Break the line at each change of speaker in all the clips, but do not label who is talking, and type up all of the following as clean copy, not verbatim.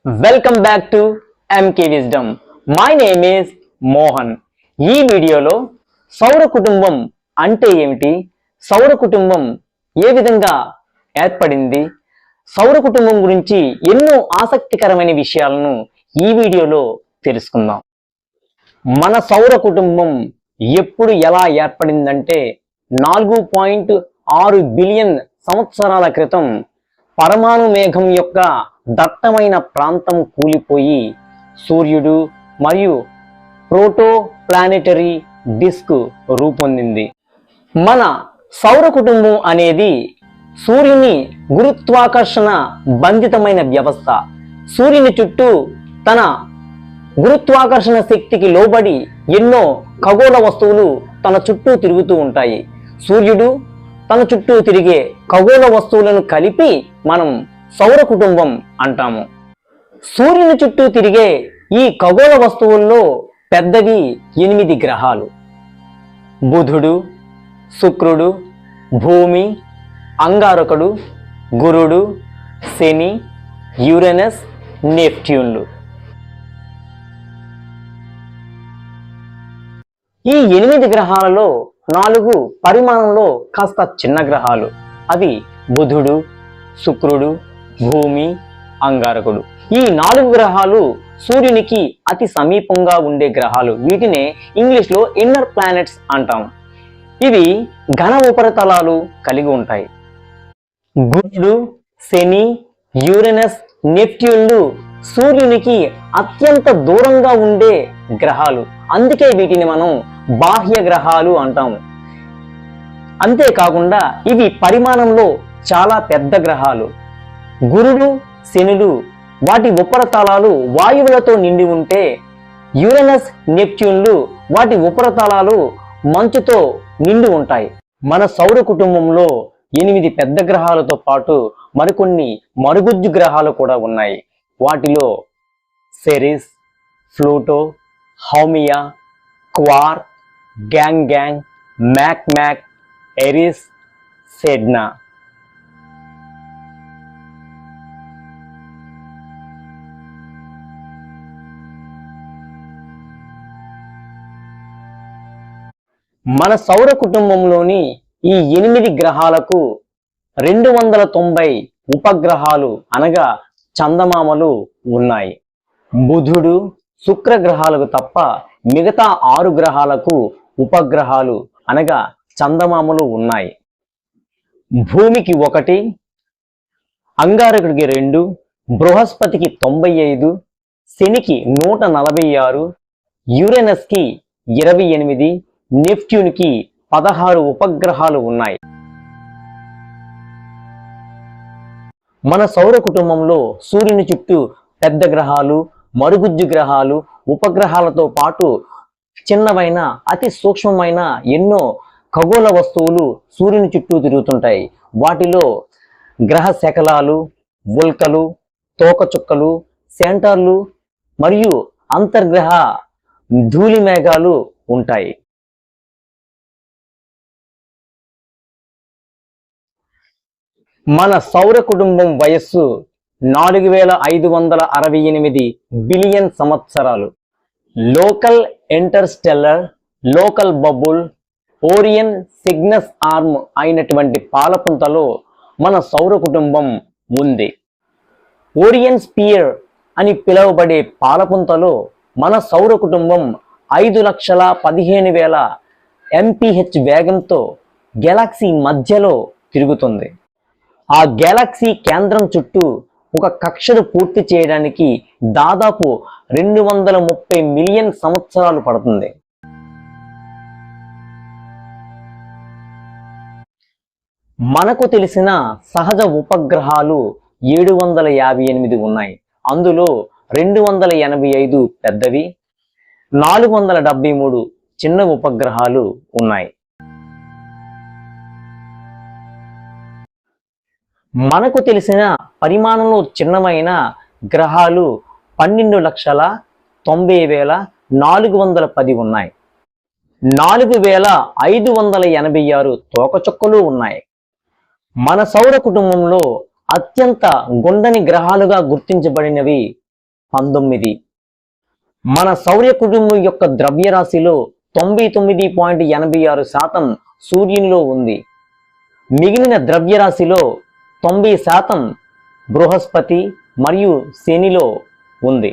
Welcome back to MK wisdom. My name is Mohan. ఈ వీడియోలో సౌర కుటుంబం అంటే ఏమిటి, సౌర కుటుంబం ఏ విధంగా ఏర్పడింది, సౌర కుటుంబం గురించి ఎన్నో ఆసక్తికరమైన విషయాలను ఈ వీడియోలో తెలుసుకుందాం. మన సౌర కుటుంబం ఎప్పుడు ఎలా ఏర్పడిందంటే 4.6 బిలియన్ సంవత్సరాల క్రితం పరమాణు మేఘం యొక్క దట్టమైన ప్రాంతం కూలిపోయి సూర్యుడు మరియు ప్రోటో ప్లానెటరీ డిస్క్ రూపొందింది. మన సౌర కుటుంబం అనేది సూర్యుని గురుత్వాకర్షణ బంధితమైన వ్యవస్థ. సూర్యుని చుట్టూ తన గురుత్వాకర్షణ శక్తికి లోబడి ఎన్నో ఖగోళ వస్తువులు తన చుట్టూ తిరుగుతూ ఉంటాయి. సూర్యుడు తన చుట్టూ తిరిగే ఖగోళ వస్తువులను కలిపి మనం సౌర కుటుంబం అంటాము. సూర్యుని చుట్టూ తిరిగే ఈ ఖగోళ వస్తువుల్లో పెద్దవి 8 గ్రహాలు: బుధుడు, శుక్రుడు, భూమి, అంగారకుడు, గురుడు, శని, యురేనస్, నెప్ట్యూన్లు. ఈ 8 గ్రహాలలో 4 పరిమాణంలో కాస్త చిన్న గ్రహాలు. అవి బుధుడు, శుక్రుడు, భూమి, అంగారకుడు. ఈ 4 గ్రహాలు సూర్యునికి అతి సమీపంగా ఉండే గ్రహాలు. వీటినే ఇంగ్లీష్లో ఇన్నర్ ప్లానెట్స్ అంటాం. ఇవి ఘన ఉపరితలాలు కలిగి ఉంటాయి. గురుడు, శని, యురేనస్, నెప్ట్యూన్లు సూర్యునికి అత్యంత దూరంగా ఉండే గ్రహాలు. అందుకే వీటిని మనం బాహ్య గ్రహాలు అంటాము. అంతేకాకుండా ఇవి పరిమాణంలో చాలా పెద్ద గ్రహాలు. గురుడు, శనులు వాటి ఉపరితలాలు వాయువులతో నిండి ఉంటే, యురేనస్, నెప్ట్యూన్లు వాటి ఉపరితలాలు మంచుతో నిండి ఉంటాయి. మన సౌర కుటుంబంలో 8 పెద్ద గ్రహాలతో పాటు మరికొన్ని మరుగుజ్జు గ్రహాలు కూడా ఉన్నాయి. వాటిలో సెరిస్, Pluto, Haumea, క్వార్, gang, Mac, Eris, Sedna. మన సౌర కుటుంబంలోని ఈ 8 గ్రహాలకు 290 ఉపగ్రహాలు అనగా చందమామలు ఉన్నాయి. బుధుడు, శుక్ర గ్రహాలకు తప్ప మిగతా 6 గ్రహాలకు ఉపగ్రహాలు అనగా చందమామలు ఉన్నాయి. భూమికి 1, అంగారకుడికి 2, బృహస్పతికి 95, శనికి 146, యురేనస్కి 28, నెప్ట్యూన్కి 16 ఉపగ్రహాలు ఉన్నాయి. మన సౌర కుటుంబంలో సూర్యుని చుట్టూ పెద్ద గ్రహాలు, మరుగుజ్జు గ్రహాలు, ఉపగ్రహాలతో పాటు చిన్నవైన అతి సూక్ష్మమైన ఎన్నో ఖగోళ వస్తువులు సూర్యుని చుట్టూ తిరుగుతుంటాయి. వాటిలో గ్రహ శకలాలు, ఉల్కలు, తోకచుక్కలు, సెంటర్లు మరియు అంతర్గ్రహ ధూళి మేఘాలు ఉంటాయి. మన సౌర కుటుంబం వయస్సు 4568 బిలియన్ సంవత్సరాలు. Local interstellar, local bubble, Orion Cygnus arm అయినటువంటి పాలపుంతలో మన సౌర కుటుంబం ఉంది. ఓరియన్ స్పియర్ అని పిలువబడే పాలపుంతలో మన సౌర కుటుంబం 5,15,000 MPH వేగంతో గెలాక్సీ మధ్యలో తిరుగుతుంది. ఆ గెలాక్సీ కేంద్రం చుట్టూ ఒక కక్షను పూర్తి చేయడానికి దాదాపు 230 మిలియన్ సంవత్సరాలు పడుతుంది. మనకు తెలిసిన సహజ ఉపగ్రహాలు 758 ఉన్నాయి. అందులో 285 పెద్దవి, 473 చిన్న ఉపగ్రహాలు ఉన్నాయి. మనకు తెలిసిన పరిమాణంలో చిన్నమైన గ్రహాలు 12,90,410 ఉన్నాయి. 4,586 తోకచుక్కలు ఉన్నాయి. మన సౌర కుటుంబంలో అత్యంత గుండని గ్రహాలుగా గుర్తించబడినవి 19. మన సౌర కుటుంబం యొక్క ద్రవ్యరాశిలో 99.86% సూర్యునిలో ఉంది. మిగిలిన ద్రవ్యరాశిలో 90% బృహస్పతి మరియు శనిలో ఉంది.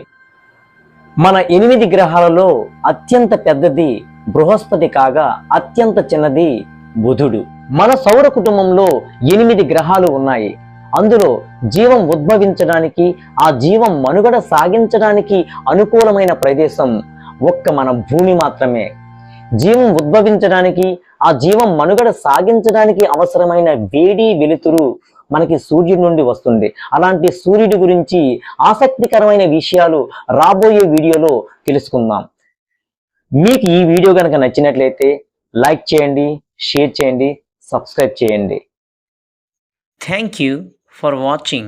మన 8 గ్రహాలలో అత్యంత పెద్దది బృహస్పతి కాగా అత్యంత చిన్నది బుధుడు. మన సౌర కుటుంబంలో 8 గ్రహాలు ఉన్నాయి. అందులో జీవం ఉద్భవించడానికి, ఆ జీవం మనుగడ సాగించడానికి అనుకూలమైన ప్రదేశం ఒక్క మన భూమి మాత్రమే. జీవం ఉద్భవించడానికి, ఆ జీవం మనుగడ సాగించడానికి అవసరమైన వేడి వెలుతురు మనకి సూర్యుడి నుండి వస్తుంది. అలాంటి సూర్యుడి గురించి ఆసక్తికరమైన విషయాలు రాబోయే వీడియోలో తెలుసుకుందాం. మీకు ఈ వీడియో కనుక నచ్చినట్లయితే లైక్ చేయండి, షేర్ చేయండి, సబ్స్క్రైబ్ చేయండి.
Thank you for watching.